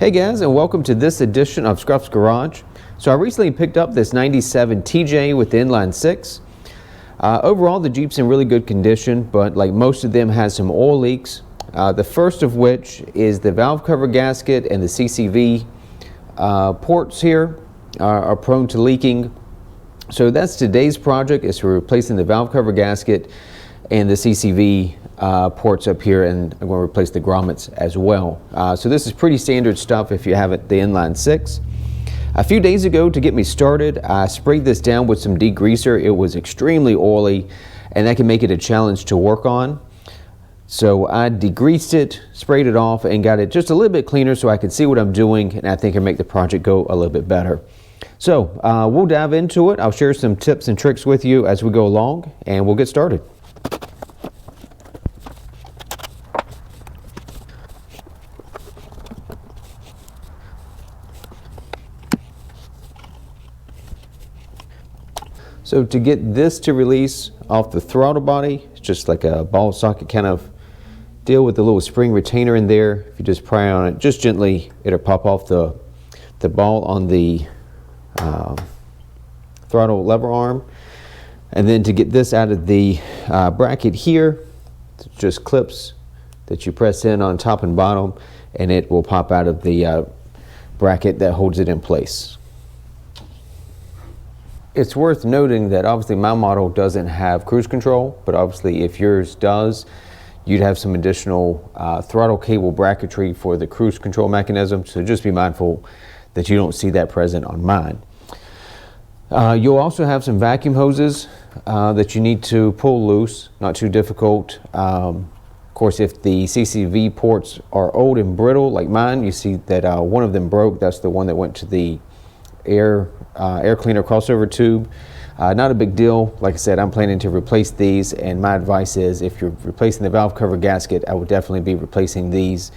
Hey guys, and welcome to this edition of Scruff's Garage. So I recently picked up this 97 TJ with the inline 6. Overall the Jeep's in really good condition, but like most of them has some oil leaks. The first of which is the valve cover gasket and the CCV ports here are prone to leaking. So that's today's project, is for replacing the valve cover gasket and the CCV ports up here, and I'm going to replace the grommets as well. So this is pretty standard stuff if you have it the inline 6. A few days ago, to get me started, I sprayed this down with some degreaser. It was extremely oily and that can make it a challenge to work on. So I degreased it, sprayed it off, and got it just a little bit cleaner so I could see what I'm doing, and I think it'll make the project go a little bit better. So we'll dive into it. I'll share some tips and tricks with you as we go along, and we'll get started. So to get this to release off the throttle body, it's just like a ball socket kind of deal with the little spring retainer in there. If you just pry on it just gently, it'll pop off the ball on the throttle lever arm. And then to get this out of the bracket here, it's just clips that you press in on top and bottom, and it will pop out of the bracket that holds it in place. It's worth noting that obviously my model doesn't have cruise control, but obviously if yours does, you'd have some additional throttle cable bracketry for the cruise control mechanism, so just be mindful that you don't see that present on mine. You'll also have some vacuum hoses that you need to pull loose, not too difficult. Of course, if the CCV ports are old and brittle like mine, you see that one of them broke. That's the one that went to the air cleaner crossover tube. Not a big deal. Like I said, I'm planning to replace these, and my advice is if you're replacing the valve cover gasket, I would definitely be replacing these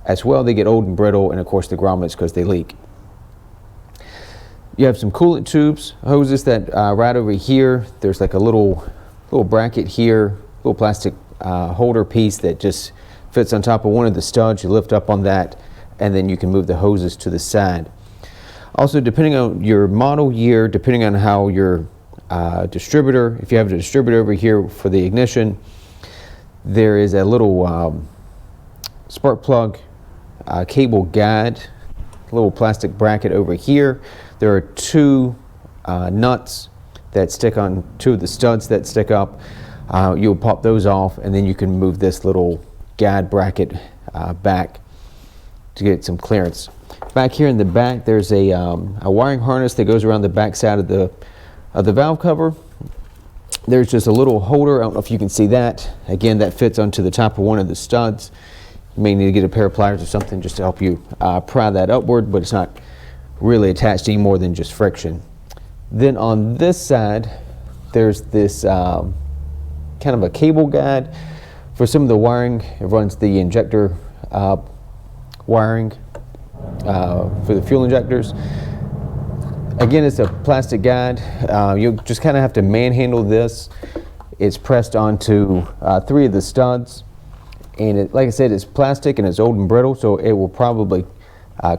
as well. They get old and brittle, and of course the grommets because they leak. You have some coolant tubes, hoses that right over here. There's like a little bracket here, little plastic holder piece that just fits on top of one of the studs. You lift up on that, and then you can move the hoses to the side. Also, depending on your model year, depending on how your distributor, if you have a distributor over here for the ignition, there is a little spark plug cable guide, little plastic bracket over here. There are two nuts that stick on, two of the studs that stick up. You'll pop those off, and then you can move this little guide bracket back to get some clearance. Back here in the back, there's a wiring harness that goes around the back side of the valve cover. There's just a little holder. I don't know if you can see that. Again, that fits onto the top of one of the studs. You may need to get a pair of pliers or something just to help you pry that upward, but it's not really attached any more than just friction. Then on this side, there's this kind of a cable guide for some of the wiring. It runs the injector wiring for the fuel injectors. Again, it's a plastic guide. You'll just kind of have to manhandle this. It's pressed onto 3 of the studs, and like I said, it's plastic and it's old and brittle, so it will probably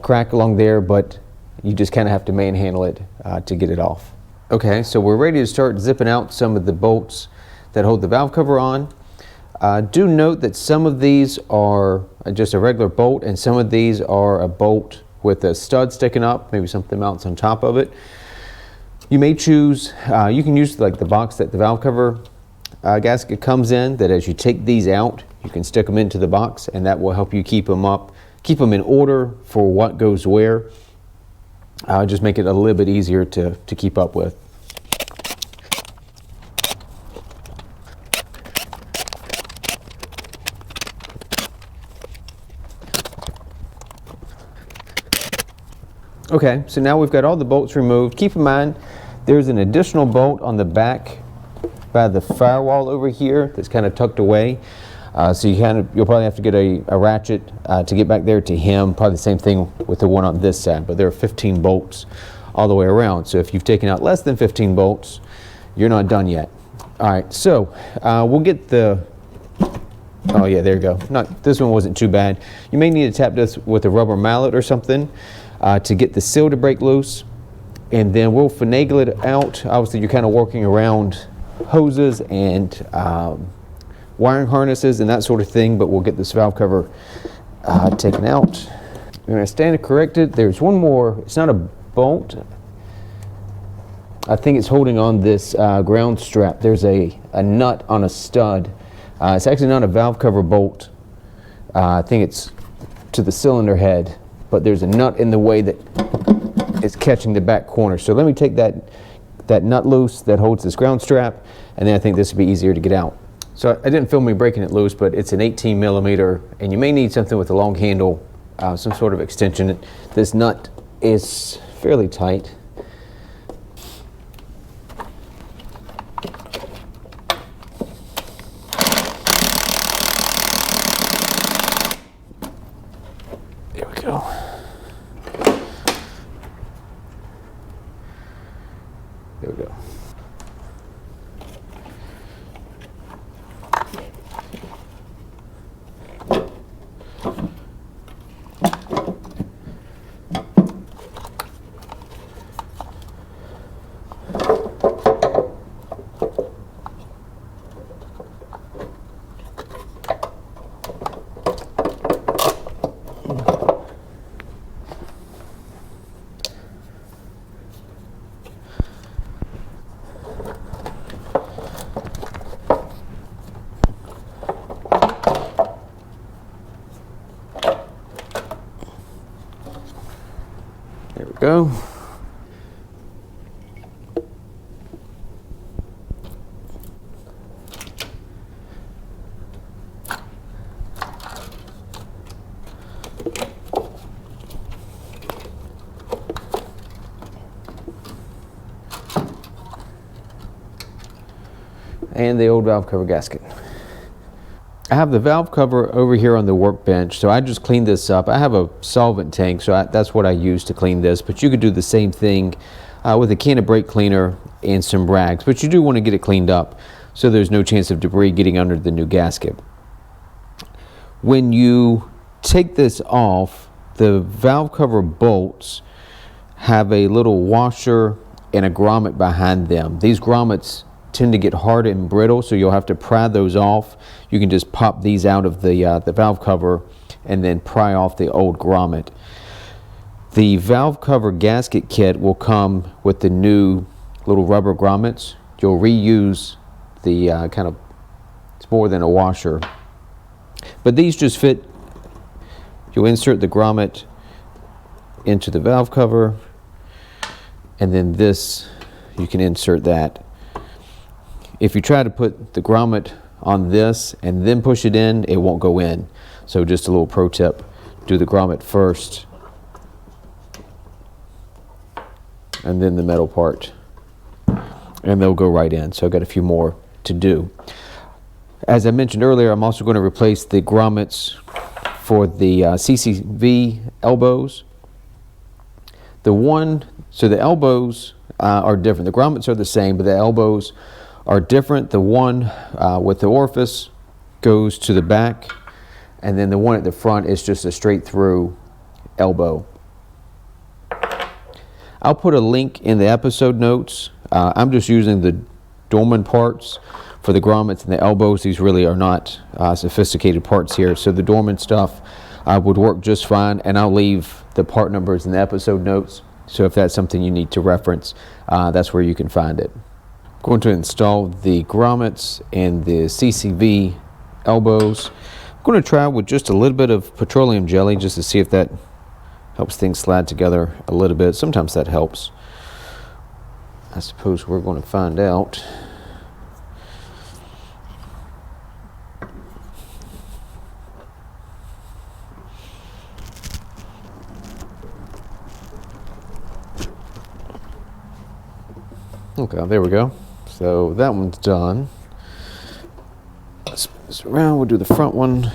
crack along there, but you just kind of have to manhandle it to get it off. Okay, so we're ready to start zipping out some of the bolts that hold the valve cover on. Do note that some of these are just a regular bolt, and some of these are a bolt with a stud sticking up, maybe something mounts on top of it. You may choose, you can use like the box that the valve cover gasket comes in, that as you take these out, you can stick them into the box, and that will help you keep them in order for what goes where. Just make it a little bit easier to keep up with. Okay, so now we've got all the bolts removed. Keep in mind, there's an additional bolt on the back by the firewall over here that's kind of tucked away. So you'll probably have to get a ratchet to get back there to him. Probably the same thing with the one on this side, but there are 15 bolts all the way around. So if you've taken out less than 15 bolts, you're not done yet. All right, so we'll get the Oh yeah, there you go. This one wasn't too bad. You may need to tap this with a rubber mallet or something to get the seal to break loose, and then we'll finagle it out. Obviously, you're kind of working around hoses and wiring harnesses and that sort of thing, but we'll get this valve cover taken out. We're going to stand it corrected. There's one more. It's not a bolt. I think it's holding on this ground strap. There's a nut on a stud. It's actually not a valve cover bolt. I think it's to the cylinder head, but there's a nut in the way that is catching the back corner. So let me take that nut loose that holds this ground strap, and then I think this would be easier to get out. So I didn't film me breaking it loose, but it's an 18 millimeter, and you may need something with a long handle, some sort of extension. This nut is fairly tight. There we go. There we go. There we go. And the old valve cover gasket. I have the valve cover over here on the workbench, so I just cleaned this up. I have a solvent tank, so that's what I use to clean this, but you could do the same thing with a can of brake cleaner and some rags, but you do want to get it cleaned up so there's no chance of debris getting under the new gasket. When you take this off, the valve cover bolts have a little washer and a grommet behind them. These grommets tend to get hard and brittle, so you'll have to pry those off. You can just pop these out of the valve cover and then pry off the old grommet. The valve cover gasket kit will come with the new little rubber grommets. You'll reuse the it's more than a washer, but these just fit. You'll insert the grommet into the valve cover, and then this, you can insert that. If you try to put the grommet on this and then push it in, it won't go in. So just a little pro tip, do the grommet first and then the metal part, and they'll go right in. So I've got a few more to do. As I mentioned earlier, I'm also going to replace the grommets for the CCV elbows. So the elbows are different. The grommets are the same, but the elbows are different. The one with the orifice goes to the back, and then the one at the front is just a straight through elbow. I'll put a link in the episode notes. I'm just using the Dorman parts for the grommets and the elbows. These really are not sophisticated parts here, so the Dorman stuff would work just fine, and I'll leave the part numbers in the episode notes, so if that's something you need to reference, that's where you can find it. I'm going to install the grommets and the CCV elbows. I'm going to try with just a little bit of petroleum jelly just to see if that helps things slide together a little bit. Sometimes that helps. I suppose we're going to find out. Okay, there we go. So that one's done. Let's spin this around. We'll do the front one.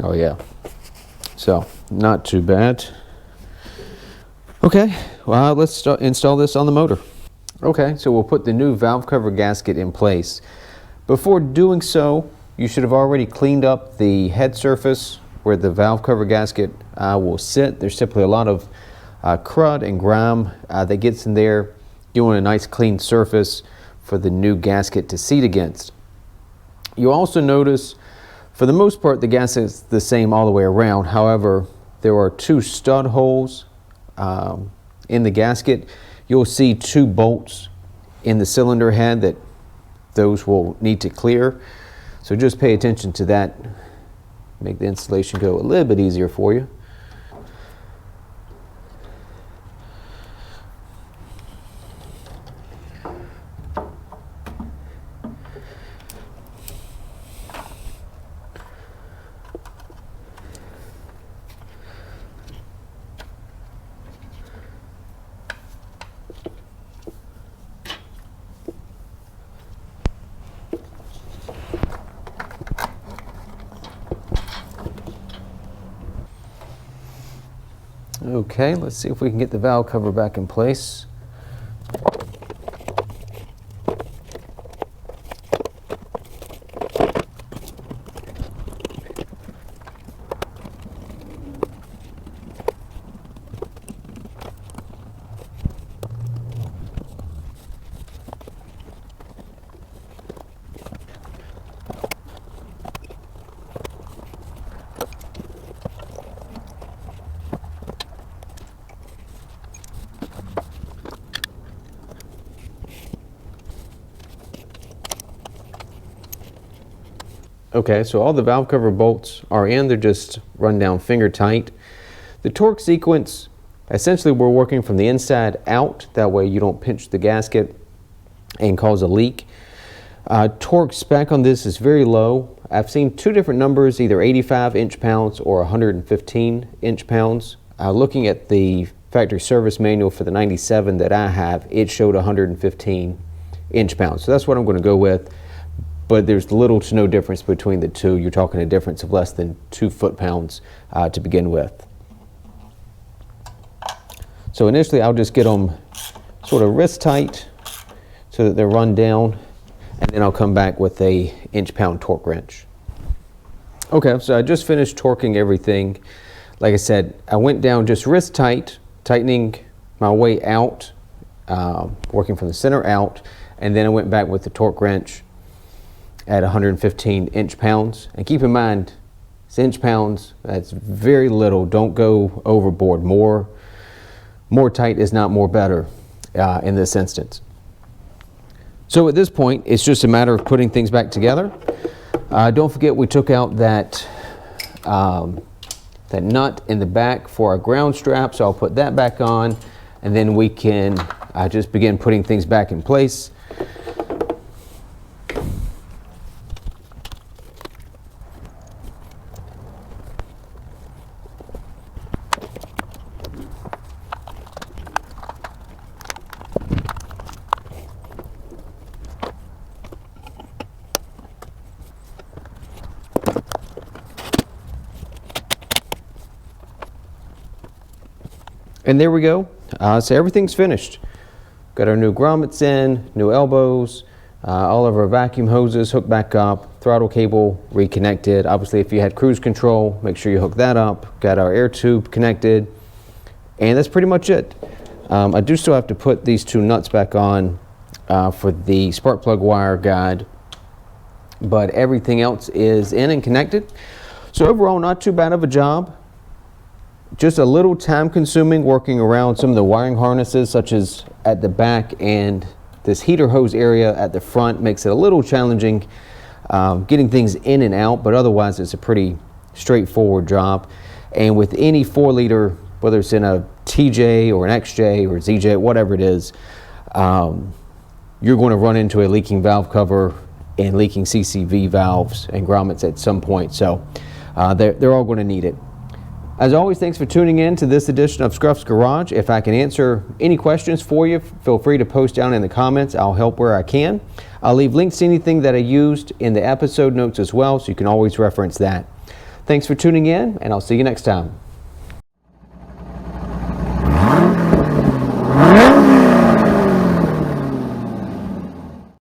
Oh yeah. So not too bad. Okay, well, let's install this on the motor. Okay, so we'll put the new valve cover gasket in place. Before doing so, you should have already cleaned up the head surface where the valve cover gasket will sit. There's typically a lot of crud and grime that gets in there. You want a nice clean surface for the new gasket to seat against. You'll also notice, for the most part, the gasket is the same all the way around. However, there are 2 stud holes in the gasket. You'll see 2 bolts in the cylinder head that those will need to clear. So just pay attention to that. Make the installation go a little bit easier for you. Okay, let's see if we can get the valve cover back in place. Okay, so all the valve cover bolts are in. They're just run down finger tight. The torque sequence, essentially we're working from the inside out. That way you don't pinch the gasket and cause a leak. Torque spec on this is very low. I've seen 2 different numbers, either 85 inch-pounds or 115 inch-pounds. Looking at the factory service manual for the 97 that I have, it showed 115 inch-pounds. So that's what I'm going to go with. But there's little to no difference between the 2. You're talking a difference of less than 2 foot-pounds to begin with. So initially I'll just get them sort of wrist tight so that they're run down, and then I'll come back with a inch-pound torque wrench. Okay, so I just finished torquing everything. Like I said, I went down just wrist tight, tightening my way out, working from the center out, and then I went back with the torque wrench at 115 inch-pounds. And keep in mind, it's inch-pounds, that's very little. Don't go overboard. More tight is not more better in this instance. So at this point, it's just a matter of putting things back together. Don't forget we took out that nut in the back for our ground strap, so I'll put that back on, and then we can just begin putting things back in place. And there we go. So everything's finished. Got our new grommets in, new elbows, all of our vacuum hoses hooked back up, throttle cable reconnected. Obviously, if you had cruise control, make sure you hook that up. Got our air tube connected, and that's pretty much it. I do still have to put these 2 nuts back on for the spark plug wire guide, but everything else is in and connected. So overall, not too bad of a job. Just a little time consuming working around some of the wiring harnesses, such as at the back, and this heater hose area at the front makes it a little challenging getting things in and out, but otherwise it's a pretty straightforward job. And with any 4-liter, whether it's in a TJ or an XJ or ZJ, whatever it is, you're going to run into a leaking valve cover and leaking CCV valves and grommets at some point. So they're all going to need it. As always, thanks for tuning in to this edition of Scruff's Garage. If I can answer any questions for you, feel free to post down in the comments. I'll help where I can. I'll leave links to anything that I used in the episode notes as well, so you can always reference that. Thanks for tuning in, and I'll see you next time.